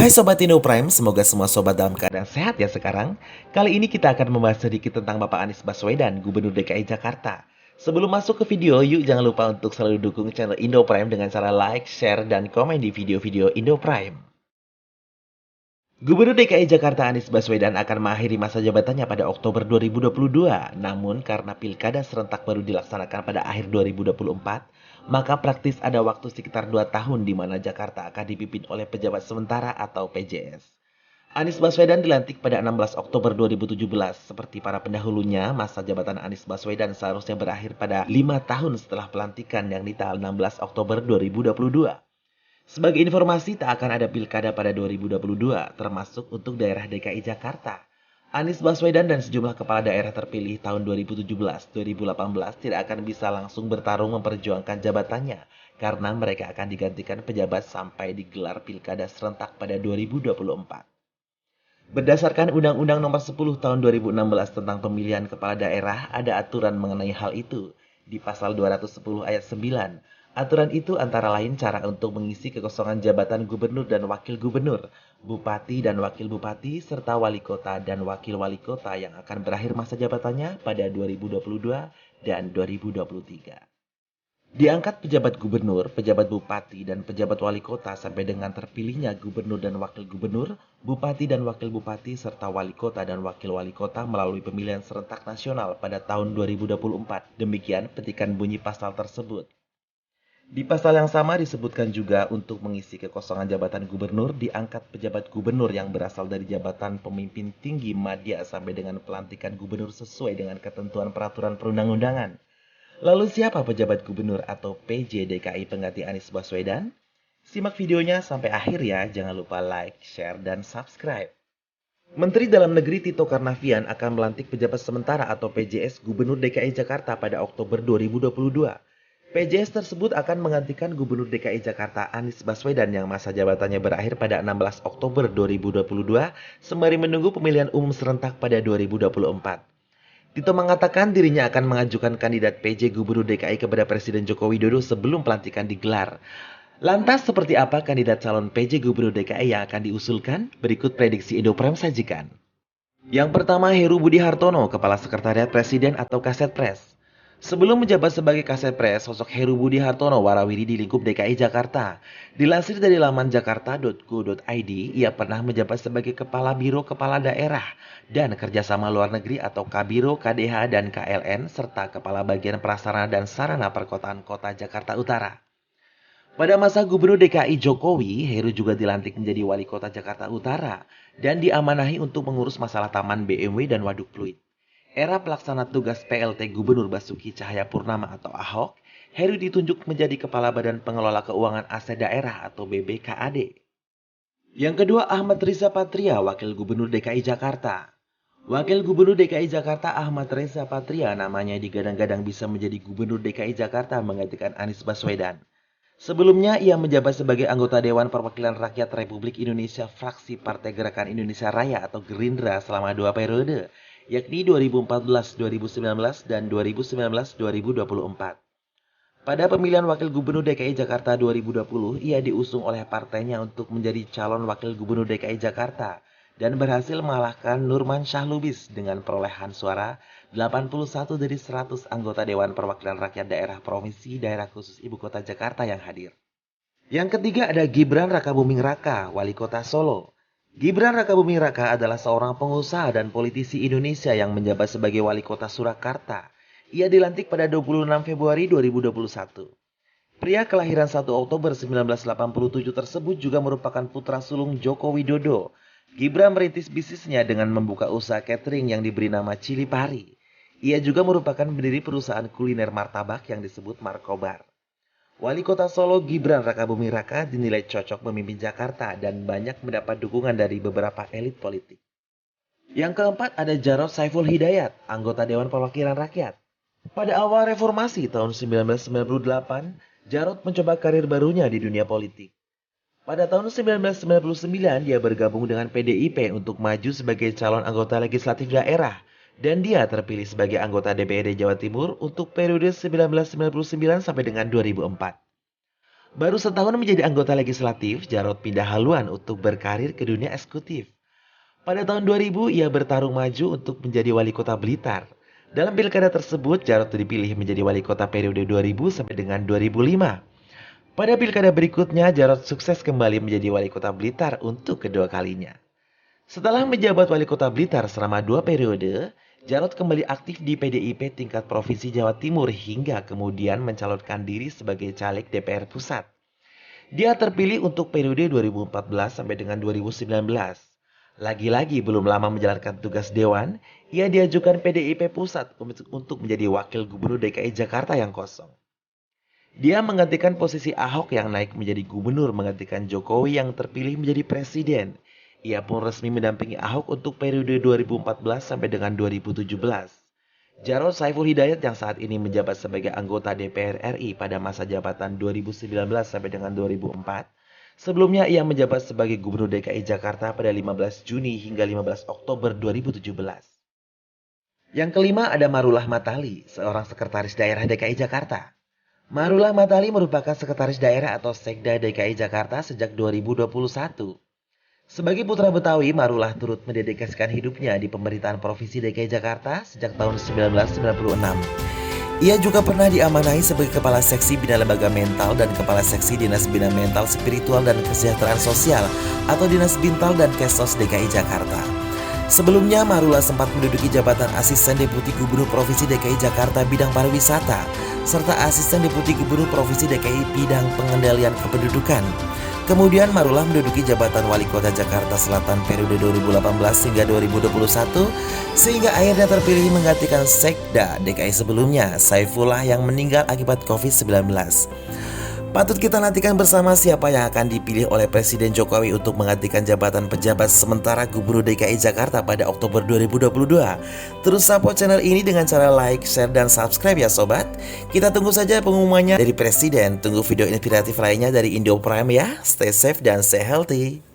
Hai Sobat Indo Prime, semoga semua sobat dalam keadaan sehat ya sekarang. Kali ini kita akan membahas sedikit tentang Bapak Anies Baswedan, Gubernur DKI Jakarta. Sebelum masuk ke video, yuk jangan lupa untuk selalu dukung channel Indo Prime dengan cara like, share, dan komen di video-video Indo Prime. Gubernur DKI Jakarta Anies Baswedan akan mengakhiri masa jabatannya pada Oktober 2022. Namun karena pilkada serentak baru dilaksanakan pada akhir 2024, maka praktis ada waktu sekitar 2 tahun di mana Jakarta akan dipimpin oleh pejabat sementara atau PJS. Anies Baswedan dilantik pada 16 Oktober 2017. Seperti para pendahulunya, masa jabatan Anies Baswedan seharusnya berakhir pada 5 tahun setelah pelantikan yang di tanggal 16 Oktober 2022. Sebagai informasi, tak akan ada pilkada pada 2022, termasuk untuk daerah DKI Jakarta. Anies Baswedan dan sejumlah kepala daerah terpilih tahun 2017-2018 tidak akan bisa langsung bertarung memperjuangkan jabatannya, karena mereka akan digantikan pejabat sampai digelar pilkada serentak pada 2024. Berdasarkan Undang-Undang Nomor 10 Tahun 2016 tentang Pemilihan Kepala Daerah, ada aturan mengenai hal itu. Di Pasal 210 Ayat 9, aturan itu antara lain cara untuk mengisi kekosongan jabatan gubernur dan wakil gubernur, bupati dan wakil bupati, serta wali kota dan wakil wali kota yang akan berakhir masa jabatannya pada 2022 dan 2023. Diangkat pejabat gubernur, pejabat bupati, dan pejabat wali kota sampai dengan terpilihnya gubernur dan wakil gubernur, bupati dan wakil bupati, serta wali kota dan wakil wali kota melalui pemilihan serentak nasional pada tahun 2024. Demikian petikan bunyi pasal tersebut. Di pasal yang sama disebutkan juga untuk mengisi kekosongan jabatan gubernur diangkat pejabat gubernur yang berasal dari jabatan pemimpin tinggi madya sampai dengan pelantikan gubernur sesuai dengan ketentuan peraturan perundang-undangan. Lalu siapa pejabat gubernur atau PJ DKI pengganti Anies Baswedan? Simak videonya sampai akhir ya, jangan lupa like, share, dan subscribe. Menteri Dalam Negeri Tito Karnavian akan melantik pejabat sementara atau PJS Gubernur DKI Jakarta pada Oktober 2022. PJS tersebut akan menggantikan Gubernur DKI Jakarta Anies Baswedan yang masa jabatannya berakhir pada 16 Oktober 2022 sembari menunggu pemilihan umum serentak pada 2024. Tito mengatakan dirinya akan mengajukan kandidat PJ Gubernur DKI kepada Presiden Joko Widodo sebelum pelantikan digelar. Lantas seperti apa kandidat calon PJ Gubernur DKI yang akan diusulkan? Berikut prediksi Indoprime sajikan. Yang pertama, Heru Budi Hartono, Kepala Sekretariat Presiden atau Kasetpres. Sebelum menjabat sebagai Kasetpres, sosok Heru Budi Hartono warawiri di lingkup DKI Jakarta. Dilansir dari laman jakarta.go.id, ia pernah menjabat sebagai Kepala Biro Kepala Daerah dan Kerjasama Luar Negeri atau Kabiro, KDH, dan KLN, serta Kepala Bagian Prasarana dan Sarana Perkotaan Kota Jakarta Utara. Pada masa Gubernur DKI Jokowi, Heru juga dilantik menjadi Wali Kota Jakarta Utara dan diamanahi untuk mengurus masalah Taman BMW dan Waduk Pluit. Era pelaksana tugas PLT Gubernur Basuki Cahayapurnama atau Ahok, Heru ditunjuk menjadi Kepala Badan Pengelola Keuangan Aset Daerah atau BBKAD. Yang kedua, Ahmad Riza Patria, Wakil Gubernur DKI Jakarta. Wakil Gubernur DKI Jakarta Ahmad Riza Patria namanya digadang-gadang bisa menjadi Gubernur DKI Jakarta menggantikan Anies Baswedan. Sebelumnya, ia menjabat sebagai anggota Dewan Perwakilan Rakyat Republik Indonesia fraksi Partai Gerakan Indonesia Raya atau Gerindra selama 2 periode, yakni 2014-2019 dan 2019-2024. Pada pemilihan Wakil Gubernur DKI Jakarta 2020, ia diusung oleh partainya untuk menjadi calon Wakil Gubernur DKI Jakarta dan berhasil mengalahkan Nurman Syahlubis dengan perolehan suara 81 dari 100 anggota Dewan Perwakilan Rakyat Daerah Provinsi Daerah Khusus Ibu Kota Jakarta yang hadir. Yang ketiga ada Gibran Rakabuming Raka, Wali Kota Solo. Gibran Rakabuming Raka adalah seorang pengusaha dan politisi Indonesia yang menjabat sebagai Wali Kota Surakarta. Ia dilantik pada 26 Februari 2021. Pria kelahiran 1 Oktober 1987 tersebut juga merupakan putra sulung Joko Widodo. Gibran merintis bisnisnya dengan membuka usaha catering yang diberi nama Cili Pari. Ia juga merupakan pendiri perusahaan kuliner martabak yang disebut Markobar. Wali Kota Solo Gibran Rakabuming Raka dinilai cocok memimpin Jakarta dan banyak mendapat dukungan dari beberapa elit politik. Yang keempat ada Jarod Saiful Hidayat, anggota Dewan Perwakilan Rakyat. Pada awal reformasi tahun 1998, Jarod mencoba karir barunya di dunia politik. Pada tahun 1999, dia bergabung dengan PDIP untuk maju sebagai calon anggota legislatif daerah. Dan dia terpilih sebagai anggota DPRD Jawa Timur untuk periode 1999 sampai dengan 2004. Baru setahun menjadi anggota legislatif, Jarod pindah haluan untuk berkarir ke dunia eksekutif. Pada tahun 2000, ia bertarung maju untuk menjadi wali kota Blitar. Dalam pilkada tersebut, Jarod dipilih menjadi wali kota periode 2000 sampai dengan 2005. Pada pilkada berikutnya, Jarod sukses kembali menjadi wali kota Blitar untuk kedua kalinya. Setelah menjabat wali kota Blitar selama 2 periode, Jarod kembali aktif di PDIP tingkat Provinsi Jawa Timur hingga kemudian mencalonkan diri sebagai caleg DPR Pusat. Dia terpilih untuk periode 2014 sampai dengan 2019. Lagi-lagi belum lama menjalankan tugas dewan, ia diajukan PDIP Pusat untuk menjadi wakil gubernur DKI Jakarta yang kosong. Dia menggantikan posisi Ahok yang naik menjadi gubernur menggantikan Jokowi yang terpilih menjadi presiden. Ia pun resmi mendampingi Ahok untuk periode 2014 sampai dengan 2017. Jarod Saiful Hidayat yang saat ini menjabat sebagai anggota DPR RI pada masa jabatan 2019 sampai dengan 2004. Sebelumnya ia menjabat sebagai Gubernur DKI Jakarta pada 15 Juni hingga 15 Oktober 2017. Yang kelima ada Marullah Matali, seorang sekretaris daerah DKI Jakarta. Marullah Matali merupakan sekretaris daerah atau Sekda DKI Jakarta sejak 2021. Sebagai putra Betawi, Marullah turut mendedikasikan hidupnya di pemerintahan Provinsi DKI Jakarta sejak tahun 1996. Ia juga pernah diamanahi sebagai Kepala Seksi Bina Lembaga Mental dan Kepala Seksi Dinas Bina Mental Spiritual dan Kesejahteraan Sosial atau Dinas Bintal dan Kesos DKI Jakarta. Sebelumnya, Marullah sempat menduduki jabatan Asisten Deputi Gubernur Provinsi DKI Jakarta bidang pariwisata serta Asisten Deputi Gubernur Provinsi DKI bidang pengendalian kependudukan. Kemudian Marullah menduduki jabatan Wali Kota Jakarta Selatan periode 2018 hingga 2021 sehingga akhirnya terpilih menggantikan Sekda DKI sebelumnya, Saifullah yang meninggal akibat COVID-19. Patut kita nantikan bersama siapa yang akan dipilih oleh Presiden Jokowi untuk menggantikan jabatan pejabat sementara Gubernur DKI Jakarta pada Oktober 2022. Terus support channel ini dengan cara like, share, dan subscribe ya sobat. Kita tunggu saja pengumumannya dari Presiden. Tunggu video inspiratif lainnya dari Indo Prime ya. Stay safe dan stay healthy.